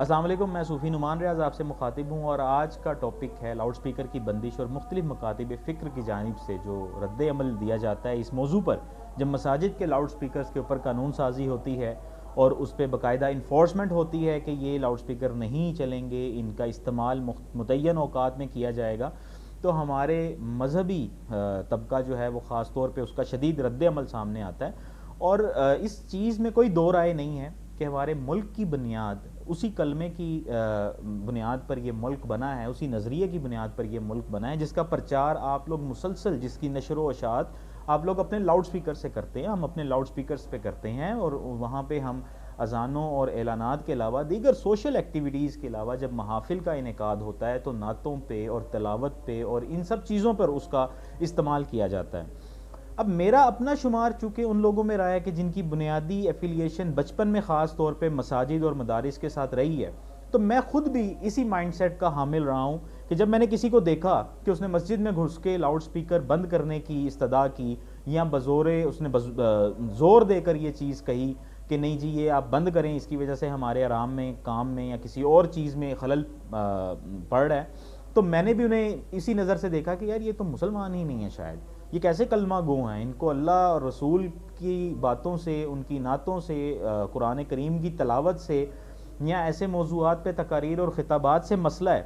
السلام علیکم، میں صوفی نعمان ریاض آپ سے مخاطب ہوں اور آج کا ٹاپک ہے لاؤڈ سپیکر کی بندش اور مختلف مکاتب فکر کی جانب سے جو رد عمل دیا جاتا ہے اس موضوع پر، جب مساجد کے لاؤڈ سپیکرز کے اوپر قانون سازی ہوتی ہے اور اس پہ باقاعدہ انفورسمنٹ ہوتی ہے کہ یہ لاؤڈ سپیکر نہیں چلیں گے، ان کا استعمال متعین اوقات میں کیا جائے گا، تو ہمارے مذہبی طبقہ جو ہے وہ خاص طور پہ اس کا شدید رد عمل سامنے آتا ہے۔ اور اس چیز میں کوئی دو رائے نہیں ہے کہ ہمارے ملک کی بنیاد اسی کلمے کی بنیاد پر یہ ملک بنا ہے، اسی نظریے کی بنیاد پر یہ ملک بنا ہے جس کا پرچار آپ لوگ مسلسل، جس کی نشر و اشاعت آپ لوگ اپنے لاؤڈ سپیکر سے کرتے ہیں، ہم اپنے لاؤڈ سپیکرز پہ کرتے ہیں، اور وہاں پہ ہم اذانوں اور اعلانات کے علاوہ دیگر سوشل ایکٹیویٹیز کے علاوہ جب محافل کا انعقاد ہوتا ہے تو نعتوں پہ اور تلاوت پہ اور ان سب چیزوں پر اس کا استعمال کیا جاتا ہے۔ اب میرا اپنا شمار چونکہ ان لوگوں میں رہا ہے کہ جن کی بنیادی ایفیلیشن بچپن میں خاص طور پہ مساجد اور مدارس کے ساتھ رہی ہے، تو میں خود بھی اسی مائنڈ سیٹ کا حامل رہا ہوں کہ جب میں نے کسی کو دیکھا کہ اس نے مسجد میں گھس کے لاؤڈ سپیکر بند کرنے کی استدعا کی یا اس نے زور دے کر یہ چیز کہی کہ نہیں جی یہ آپ بند کریں، اس کی وجہ سے ہمارے آرام میں، کام میں یا کسی اور چیز میں خلل پڑ رہا ہے، تو میں نے بھی انہیں اسی نظر سے دیکھا کہ یار یہ تو مسلمان ہی نہیں ہے، شاید یہ کیسے کلمہ گو ہیں، ان کو اللہ اور رسول کی باتوں سے، ان کی نعتوں سے، قرآن کریم کی تلاوت سے یا ایسے موضوعات پہ تقاریر اور خطابات سے مسئلہ ہے۔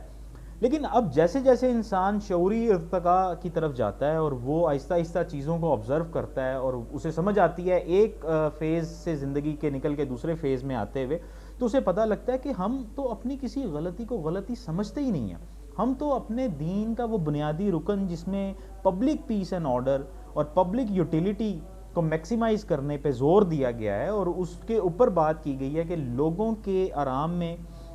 لیکن اب جیسے جیسے انسان شعوری ارتقاء کی طرف جاتا ہے اور وہ آہستہ آہستہ چیزوں کو آبزرو کرتا ہے اور اسے سمجھ آتی ہے ایک فیز سے زندگی کے نکل کے دوسرے فیز میں آتے ہوئے، تو اسے پتہ لگتا ہے کہ ہم تو اپنی کسی غلطی کو غلطی سمجھتے ہی نہیں ہیں۔ ہم تو اپنے دین کا وہ بنیادی رکن جس میں پبلک پیس اینڈ آرڈر اور پبلک یوٹیلیٹی کو میکسیمائز کرنے پہ زور دیا گیا ہے اور اس کے اوپر بات کی گئی ہے کہ لوگوں کے آرام میں،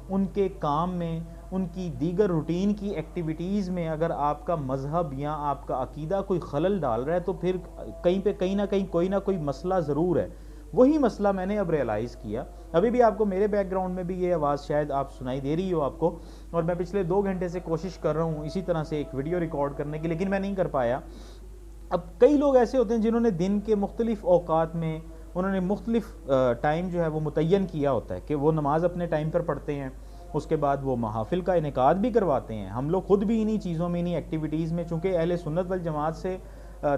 ان کے کام میں، ان کی دیگر روٹین کی ایکٹیویٹیز میں اگر آپ کا مذہب یا آپ کا عقیدہ کوئی خلل ڈال رہا ہے تو پھر کہیں نہ کوئی مسئلہ ضرور ہے۔ وہی مسئلہ میں نے اب ریئلائز کیا، ابھی بھی آپ کو میرے بیک گراؤنڈ میں بھی یہ آواز شاید آپ سنائی دے رہی ہو آپ کو، اور میں پچھلے 2 گھنٹے سے کوشش کر رہا ہوں اسی طرح سے ایک ویڈیو ریکارڈ کرنے کی، لیکن میں نہیں کر پایا۔ اب کئی لوگ ایسے ہوتے ہیں جنہوں نے دن کے مختلف اوقات میں انہوں نے مختلف ٹائم جو ہے وہ متعین کیا ہوتا ہے کہ وہ نماز اپنے ٹائم پر پڑھتے ہیں، اس کے بعد وہ محافل کا انعقاد بھی کرواتے ہیں۔ ہم لوگ خود بھی انہی چیزوں میں، انہی ایکٹیویٹیز میں، چونکہ اہل سنت والجماعت سے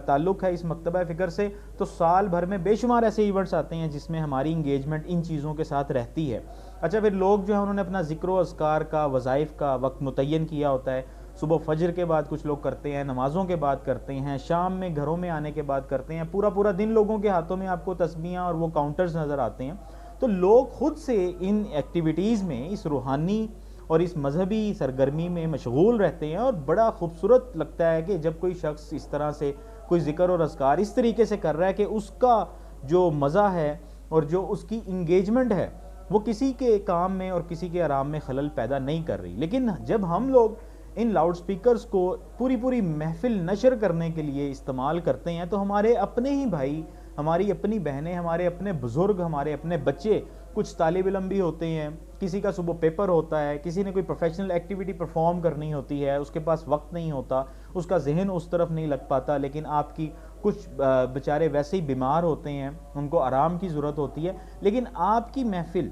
تعلق ہے اس مکتبہ فکر سے، تو سال بھر میں بے شمار ایسے ایونٹس آتے ہیں جس میں ہماری انگیجمنٹ ان چیزوں کے ساتھ رہتی ہے۔ اچھا، پھر لوگ جو ہیں انہوں نے اپنا ذکر و اذکار کا، وظائف کا وقت متعین کیا ہوتا ہے، صبح فجر کے بعد کچھ لوگ کرتے ہیں، نمازوں کے بعد کرتے ہیں، شام میں گھروں میں آنے کے بعد کرتے ہیں، پورا دن لوگوں کے ہاتھوں میں آپ کو تسبیحاں اور وہ کاؤنٹرز نظر آتے ہیں۔ تو لوگ خود سے ان ایکٹیویٹیز میں، اس روحانی اور اس مذہبی سرگرمی میں مشغول رہتے ہیں، اور بڑا خوبصورت لگتا ہے کہ جب کوئی شخص اس طرح سے کوئی ذکر اور اذکار اس طریقے سے کر رہا ہے کہ اس کا جو مزہ ہے اور جو اس کی انگیجمنٹ ہے وہ کسی کے کام میں اور کسی کے آرام میں خلل پیدا نہیں کر رہی۔ لیکن جب ہم لوگ ان لاؤڈ سپیکرز کو پوری محفل نشر کرنے کے لیے استعمال کرتے ہیں تو ہمارے اپنے ہی بھائی، ہماری اپنی بہنیں، ہمارے اپنے بزرگ، ہمارے اپنے بچے، کچھ طالب علم بھی ہوتے ہیں، کسی کا صبح پیپر ہوتا ہے، کسی نے کوئی پروفیشنل ایکٹیویٹی پرفارم کرنی ہوتی ہے، اس کے پاس وقت نہیں ہوتا، اس کا ذہن اس طرف نہیں لگ پاتا، لیکن آپ کی کچھ بیچارے ویسے ہی بیمار ہوتے ہیں، ان کو آرام کی ضرورت ہوتی ہے، لیکن آپ کی محفل،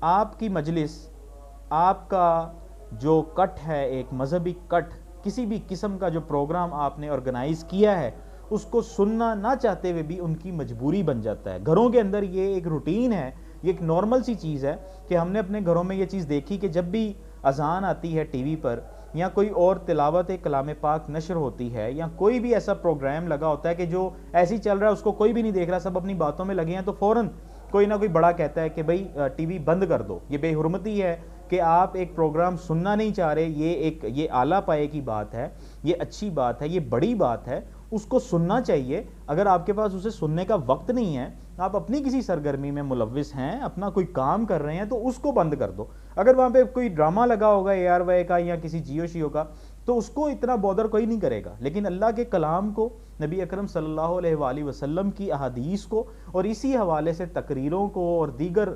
آپ کی مجلس، آپ کا جو کٹ ہے، ایک مذہبی کٹ، کسی بھی قسم کا جو پروگرام آپ نے آرگنائز کیا ہے، اس کو سننا نہ چاہتے ہوئے بھی ان کی مجبوری بن جاتا ہے۔ گھروں کے اندر یہ ایک روٹین ہے، یہ ایک نارمل سی چیز ہے کہ ہم نے اپنے گھروں میں یہ چیز دیکھی کہ جب بھی اذان آتی ہے ٹی وی پر یا کوئی اور تلاوت کلام پاک نشر ہوتی ہے یا کوئی بھی ایسا پروگرام لگا ہوتا ہے کہ جو ایسی چل رہا ہے اس کو کوئی بھی نہیں دیکھ رہا، سب اپنی باتوں میں لگے ہیں، تو فوراً کوئی نہ کوئی بڑا کہتا ہے کہ بھائی ٹی وی بند کر دو۔ یہ بے حرمتی ہے کہ آپ ایک پروگرام سننا نہیں چاہ رہے، یہ اعلیٰ پائے کی بات ہے، یہ اچھی بات ہے، یہ بڑی بات ہے، اس کو سننا چاہیے۔ اگر آپ کے پاس اسے سننے کا وقت نہیں ہے، آپ اپنی کسی سرگرمی میں ملوث ہیں، اپنا کوئی کام کر رہے ہیں، تو اس کو بند کر دو۔ اگر وہاں پہ کوئی ڈرامہ لگا ہوگا اے آر وائی کا یا کسی جیو شیو کا، تو اس کو اتنا بودر کوئی نہیں کرے گا، لیکن اللہ کے کلام کو، نبی اکرم صلی اللہ علیہ وآلہ وسلم کی احادیث کو اور اسی حوالے سے تقریروں کو اور دیگر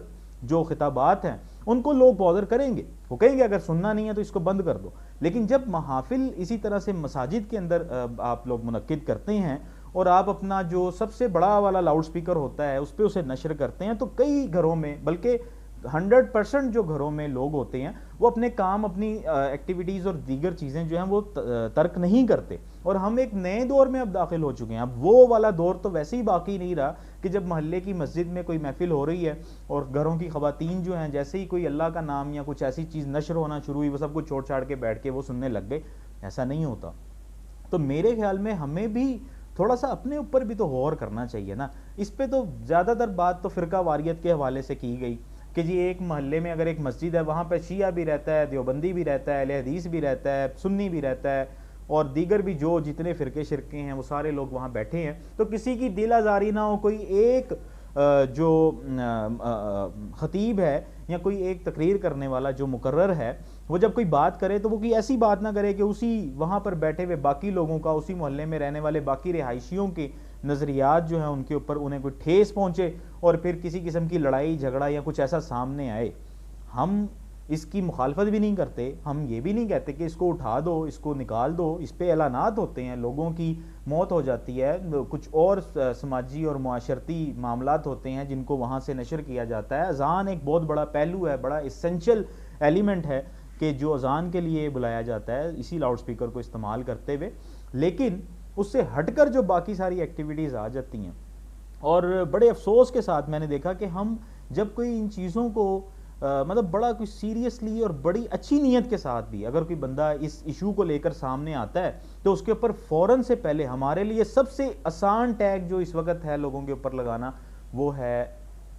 جو خطابات ہیں ان کو لوگ بودر کریں گے، وہ کہیں گے اگر سننا نہیں ہے تو اس کو بند کر دو۔ لیکن جب محافل اسی طرح سے مساجد کے اندر آپ لوگ منعقد کرتے ہیں اور آپ اپنا جو سب سے بڑا والا لاؤڈ سپیکر ہوتا ہے اس پہ اسے نشر کرتے ہیں، تو کئی گھروں میں، بلکہ 100% جو گھروں میں لوگ ہوتے ہیں وہ اپنے کام، اپنی ایکٹیویٹیز اور دیگر چیزیں جو ہیں وہ ترک نہیں کرتے، اور ہم ایک نئے دور میں اب داخل ہو چکے ہیں۔ اب وہ والا دور تو ویسے ہی باقی نہیں رہا کہ جب محلے کی مسجد میں کوئی محفل ہو رہی ہے اور گھروں کی خواتین جو ہیں جیسے ہی کوئی اللہ کا نام یا کچھ ایسی چیز نشر ہونا شروع ہوئی وہ سب کچھ چھوڑ چھاڑ کے بیٹھ کے وہ سننے لگ گئے، ایسا نہیں ہوتا۔ تو میرے خیال میں ہمیں بھی تھوڑا سا اپنے اوپر بھی تو غور کرنا چاہیے نا۔ اس پہ تو زیادہ تر بات تو فرقہ واریت کے حوالے سے کی گئی کہ جی ایک محلے میں اگر ایک مسجد ہے وہاں پہ شیعہ بھی رہتا ہے، دیوبندی بھی رہتا ہے، اہل حدیث بھی رہتا ہے، سنی بھی رہتا ہے، اور دیگر بھی جو جتنے فرقے شرکے ہیں وہ سارے لوگ وہاں بیٹھے ہیں، تو کسی کی دل آزاری نہ ہو۔ کوئی ایک جو خطیب ہے یا کوئی ایک تقریر کرنے والا جو مقرر ہے وہ جب کوئی بات کرے تو وہ کوئی ایسی بات نہ کرے کہ اسی وہاں پر بیٹھے ہوئے باقی لوگوں کا، اسی محلے میں رہنے والے باقی رہائشیوں کے نظریات جو ہیں ان کے اوپر انہیں کوئی ٹھیس پہنچے اور پھر کسی قسم کی لڑائی جھگڑا یا کچھ ایسا سامنے آئے۔ ہم اس کی مخالفت بھی نہیں کرتے، ہم یہ بھی نہیں کہتے کہ اس کو اٹھا دو، اس کو نکال دو، اس پہ اعلانات ہوتے ہیں، لوگوں کی موت ہو جاتی ہے، کچھ اور سماجی اور معاشرتی معاملات ہوتے ہیں جن کو وہاں سے نشر کیا جاتا ہے۔ اذان ایک بہت بڑا پہلو ہے، بڑا اسینشل ایلیمنٹ ہے کہ جو اذان کے لیے بلایا جاتا ہے اسی لاؤڈ سپیکر کو استعمال کرتے ہوئے، لیکن اس سے ہٹ کر جو باقی ساری ایکٹیویٹیز آ جاتی ہیں، اور بڑے افسوس کے ساتھ میں نے دیکھا کہ ہم جب کوئی ان چیزوں کو مطلب بڑا کوئی سیریسلی اور بڑی اچھی نیت کے ساتھ بھی اگر کوئی بندہ اس ایشو کو لے کر سامنے آتا ہے تو اس کے اوپر فوراً سے پہلے ہمارے لیے سب سے آسان ٹیگ جو اس وقت ہے لوگوں کے اوپر لگانا وہ ہے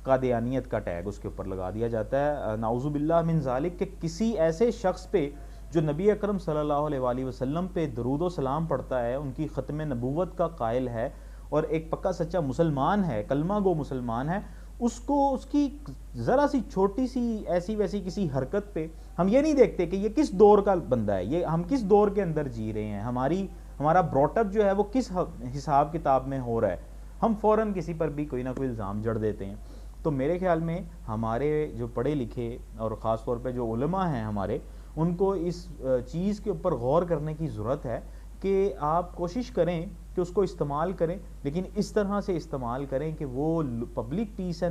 قادیانیت کا ٹیگ، اس کے اوپر لگا دیا جاتا ہے نعوذ باللہ من ذالک، کہ کسی ایسے شخص پہ جو نبی اکرم صلی اللہ علیہ وآلہ وسلم پہ درود و سلام پڑھتا ہے، ان کی ختم نبوت کا قائل ہے اور ایک پکا سچا مسلمان ہے، کلمہ گو مسلمان ہے، اس کو اس کی ذرا سی چھوٹی سی ایسی ویسی کسی حرکت پہ ہم یہ نہیں دیکھتے کہ یہ کس دور کا بندہ ہے، یہ ہم کس دور کے اندر جی رہے ہیں، ہمارا براٹ اپ جو ہے وہ کس حساب کتاب میں ہو رہا ہے، ہم فوراً کسی پر بھی کوئی نہ کوئی الزام جڑ دیتے ہیں۔ تو میرے خیال میں ہمارے جو پڑھے لکھے اور خاص طور پہ جو علماء ہیں ہمارے، ان کو اس چیز کے اوپر غور کرنے کی ضرورت ہے کہ آپ کوشش کریں کہ اس کو استعمال کریں، لیکن اس طرح سے استعمال کریں کہ وہ پبلک پیس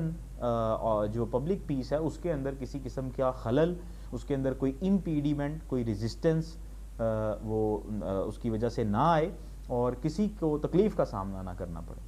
جو پبلک پیس ہے اس کے اندر کسی قسم کا خلل، اس کے اندر کوئی امپیڈیمنٹ، کوئی ریزسٹنس وہ اس کی وجہ سے نہ آئے اور کسی کو تکلیف کا سامنا نہ کرنا پڑے۔